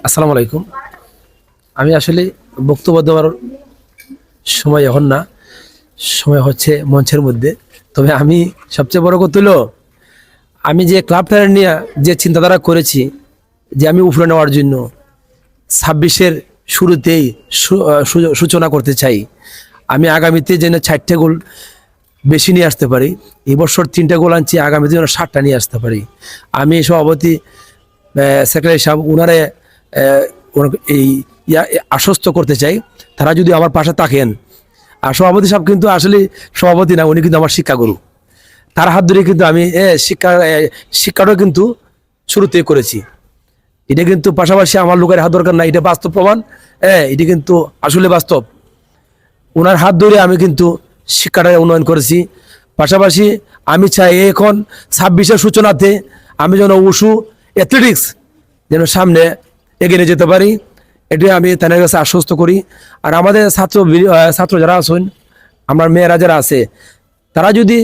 আসসালামু আলাইকুম। আমি আসলে বক্তব্য দেওয়ার সময় এখন না, সময় হচ্ছে মঞ্চের মধ্যে। তবে আমি সবচেয়ে বড় কথা হলো, আমি যে ক্লাবটা নিয়ে যে চিন্তাধারা করেছি যে আমি উপরে নেওয়ার জন্য 26-এর শুরুতেই সূচনা করতে চাই। আমি আগামীতে যেন 4টে গোল বেশি নিয়ে আসতে পারি। এবছর 3টে গোল আনছি, আগামীতে যেন 7টা নিয়ে আসতে পারি। আমি সভাপতি সেক্রেটারি সাহেব ওনারে এই আশ্বস্ত করতে চাই, তারা যদি আমার পাশে থাকেন। আর সভাপতি সাহেব কিন্তু আসলে সভাপতি না, উনি কিন্তু আমার শিক্ষাগুরু। তার হাত ধরে কিন্তু আমি শিক্ষাটাও কিন্তু শুরুতেই করেছি। এটা কিন্তু পাশাপাশি আমার লোকের হাত দরকার না, এটা বাস্তব প্রমাণ। এটা কিন্তু আসলে বাস্তব। ওনার হাত ধরে আমি কিন্তু শিক্ষাটা উন্নয়ন করেছি। পাশাপাশি আমি চাই এখন 26-এর সূচনাতে আমি যেন উশু অ্যাথলেটিক্স যেন সামনে এগিয়ে নিয়ে যেতে পারি, এটাই আমি তাদের কাছে আশ্বস্ত করি। আর আমাদের ছাত্র যারা আছেন, আমার মেয়েরা যারা আছে, তারা যদি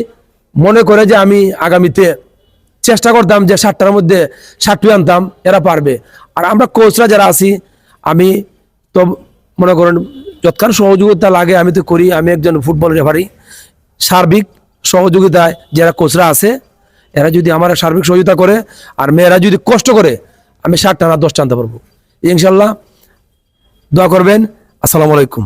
মনে করে যে আমি আগামীতে চেষ্টা করতাম যে 7টার মধ্যে 7টি আনতাম, এরা পারবে। আর আমরা কোচরা যারা আছি, আমি তো মনে করেন যৎকাল সহযোগিতা লাগে আমি তো করি। আমি একজন ফুটবল রেফারি। সার্বিক সহযোগিতায় যারা কোচরা আছে, এরা যদি আমার সার্বিক সহযোগিতা করে আর মেয়েরা যদি কষ্ট করে, আমি 7টা না 10টা আনতে পারবো ইনশাল্লাহ। দোয়া করবেন। আসসালামু আলাইকুম।